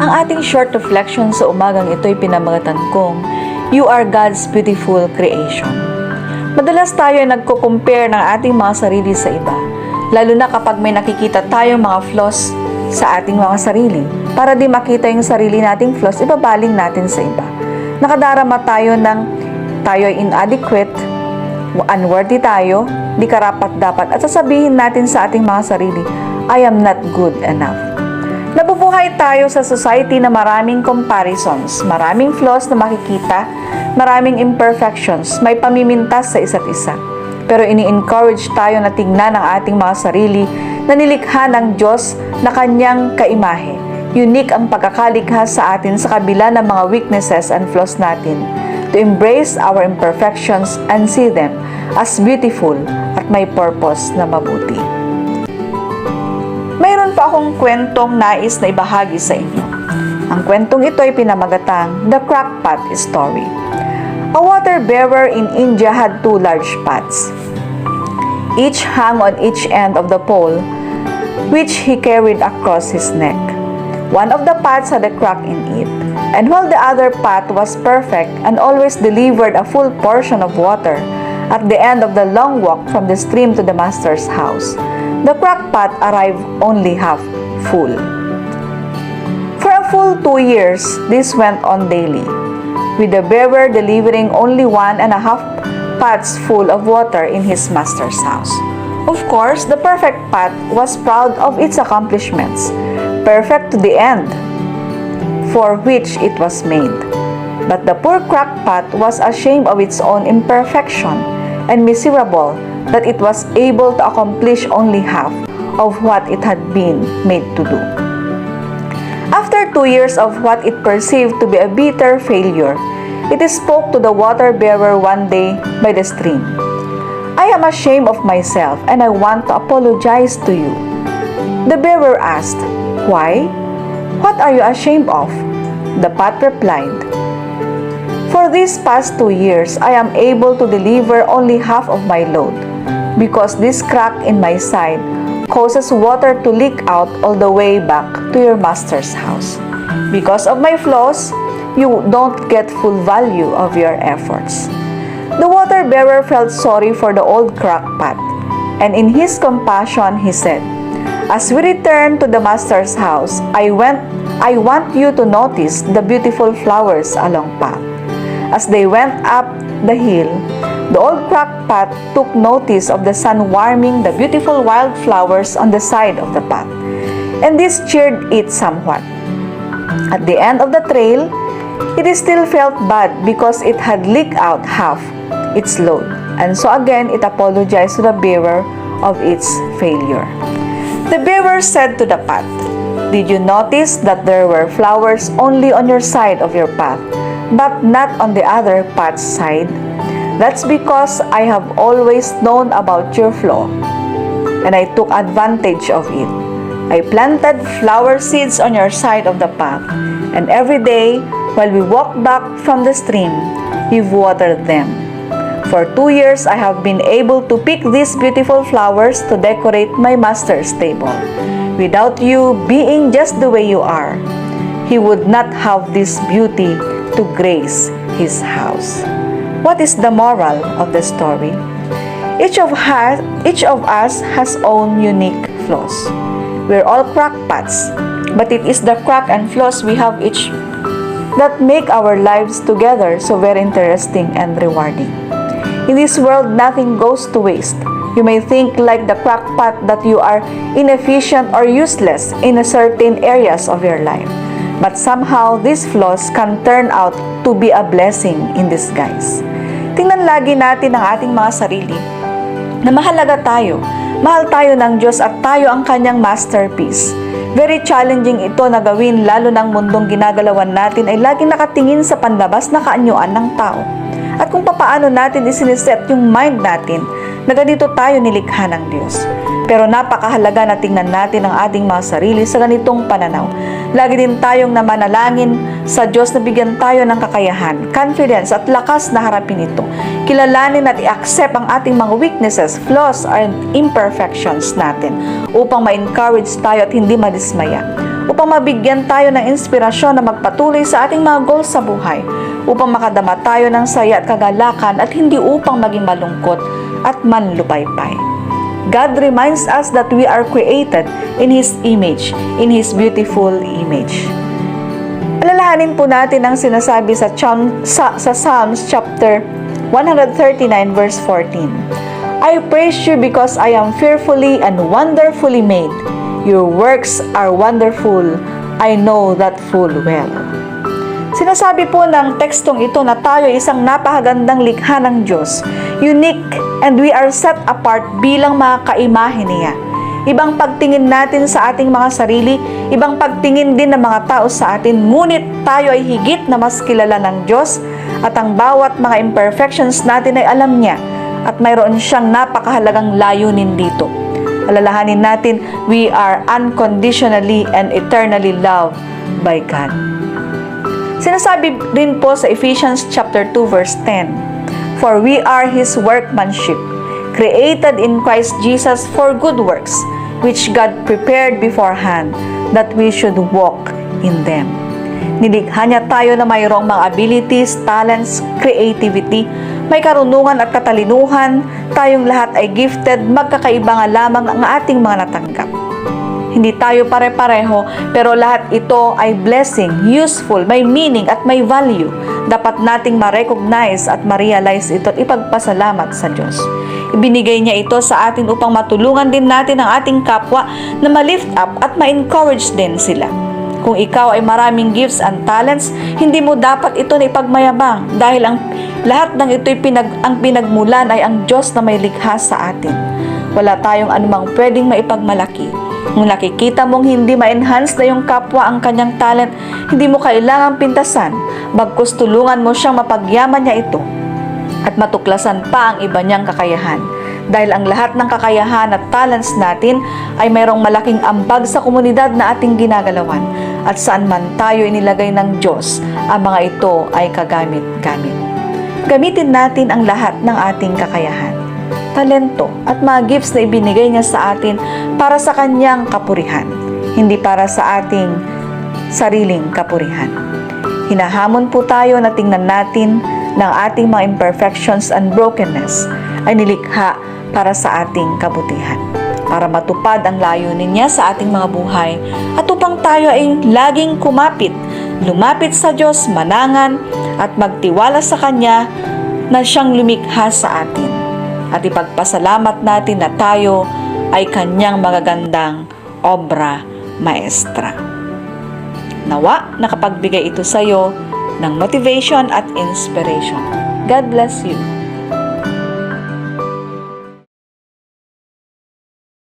Ang ating short reflection sa umagang ito ay pinamagatan kong, You are God's beautiful creation. Madalas tayo ay nagko-compare ng ating mga sarili sa iba, lalo na kapag may nakikita tayong mga flaws sa ating mga sarili. Para di makita yung sarili nating flaws, ibabaling natin sa iba. Nakadarama tayo ng tayo ay inadequate, unworthy tayo, di karapat-dapat, at sasabihin natin sa ating mga sarili, I am not good enough. Nabubuhay tayo sa society na maraming comparisons, maraming flaws na makikita, maraming imperfections, may pamimintas sa isa't isa. Pero ini-encourage tayo na tingnan ang ating mga sarili na nilikha ng Diyos na kanyang kaimahe. Unique ang pagkakalikha sa atin sa kabila ng mga weaknesses and flaws natin. To embrace our imperfections and see them as beautiful at may purpose na mabuti. Mayroon pa akong kwentong nais na ibahagi sa inyo. Ang kwentong ito ay pinamagatang The Crackpot Story. A water bearer in India had two large pots. Each hung on each end of the pole, which he carried across his neck. One of the pots had a crack in it, and while the other pot was perfect and always delivered a full portion of water at the end of the long walk from the stream to the master's house, the crackpot arrived only half full. For a full 2 years, this went on daily, with the bearer delivering only 1.5 pots full of water in his master's house. Of course, the perfect pot was proud of its accomplishments, perfect to the end for which it was made. But the poor crackpot was ashamed of its own imperfection and miserable that it was able to accomplish only half of what it had been made to do. After 2 years of what it perceived to be a bitter failure, it spoke to the water bearer one day by the stream. I am ashamed of myself and I want to apologize to you. The bearer asked, Why? What are you ashamed of? The pot replied, For these past 2 years, I am able to deliver only half of my load, because this crack in my side causes water to leak out all the way back to your master's house. Because of my flaws, you don't get full value of your efforts. The water bearer felt sorry for the old crackpot, and in his compassion he said, As we return to the master's house, I want you to notice the beautiful flowers along path. As they went up the hill, the old crackpot took notice of the sun warming the beautiful wildflowers on the side of the path, and this cheered it somewhat. At the end of the trail, it still felt bad because it had leaked out half its load, and so again it apologized to the bearer of its failure. The bearer said to the pot, Did you notice that there were flowers only on your side of your path, but not on the other pot's side? That's because I have always known about your flaw, and I took advantage of it. I planted flower seeds on your side of the path, and every day, while we walked back from the stream, you've watered them. For 2 years, I have been able to pick these beautiful flowers to decorate my master's table. Without you being just the way you are, he would not have this beauty to grace his house. What is the moral of the story? Each of us has own unique flaws. We're all crackpots, but it is the crack and flaws we have each that make our lives together so very interesting and rewarding. In this world, nothing goes to waste. You may think like the crackpot that you are inefficient or useless in certain areas of your life. But somehow, these flaws can turn out to be a blessing in disguise. Tingnan lagi natin ang ating mga sarili na mahalaga tayo. Mahal tayo ng Diyos at tayo ang kanyang masterpiece. Very challenging ito na gawin lalo ng mundong ginagalawan natin ay laging nakatingin sa panlabas na kaanyuan ng tao. At kung papaano natin isiniset yung mind natin na ganito tayo nilikha ng Diyos. Pero napakahalaga na tingnan natin ang ating mga sarili sa ganitong pananaw. Lagi din tayong namanalangin sa Diyos na bigyan tayo ng kakayahan, confidence at lakas na harapin ito. Kilalanin at i-accept ang ating mga weaknesses, flaws, and imperfections natin upang ma-encourage tayo at hindi madismaya. upang mabigyan tayo ng inspirasyon na magpatuloy sa ating mga goals sa buhay, upang makadama tayo ng saya at kagalakan at hindi upang maging malungkot at manlupaypay. God reminds us that we are created in His image, in His beautiful image. Alalahanin po natin ang sinasabi sa Psalms chapter 139 verse 14. I praise you because I am fearfully and wonderfully made. Your works are wonderful. I know that full well. Sinasabi po ng tekstong ito na tayo ay isang napakagandang likha ng Diyos, unique, and we are set apart bilang mga kaimahe niya. Ibang pagtingin natin sa ating mga sarili, ibang pagtingin din ng mga tao sa atin, ngunit tayo ay higit na mas kilala ng Diyos at ang bawat mga imperfections natin ay alam niya at mayroon siyang napakahalagang layunin dito. Alalahanin natin, we are unconditionally and eternally loved by God. Sinasabi rin po sa Ephesians chapter 2 verse 10, for we are His workmanship, created in Christ Jesus for good works, which God prepared beforehand, that we should walk in them. Nilikha niya tayo na mayroong mga abilities, talents, creativity, may karunungan at katalinuhan. Tayong lahat ay gifted, magkakaiba nga lamang ang ating mga natanggap. Hindi tayo pare-pareho, pero lahat ito ay blessing, useful, may meaning at may value. Dapat nating ma-recognize at ma-realize ito at ipagpasalamat sa Diyos. Ibinigay niya ito sa atin upang matulungan din natin ang ating kapwa na ma-lift up at ma-encourage din sila. Kung ikaw ay maraming gifts and talents, hindi mo dapat ito na ipagmayabang dahil ang lahat ng ito'y ang pinagmulan ay ang Diyos na may likha sa atin. Wala tayong anumang pwedeng maipagmalaki. Kung nakikita mong hindi ma-enhance na yung kapwa ang kanyang talent, hindi mo kailangang pintasan, bagkus tulungan mo siyang mapagyaman niya ito at matuklasan pa ang iba niyang kakayahan. Dahil ang lahat ng kakayahan at talents natin ay mayroong malaking ambag sa komunidad na ating ginagalawan at saan man tayo inilagay ng Diyos, ang mga ito ay kagamit-gamit. Gamitin natin ang lahat ng ating kakayahan, talento at mga gifts na ibinigay niya sa atin para sa kanyang kapurihan, hindi para sa ating sariling kapurihan. Hinahamon po tayo na tingnan natin ng ating mga imperfections and brokenness ay nilikha para sa ating kabutihan, para matupad ang layunin niya sa ating mga buhay at upang tayo ay laging lumapit sa Diyos, manangan at magtiwala sa Kanya na siyang lumikha sa atin at ipagpasalamat natin na tayo ay Kanyang magagandang obra maestra. Nawa, nakapagbigay ito sa iyo ng motivation at inspiration. God bless you.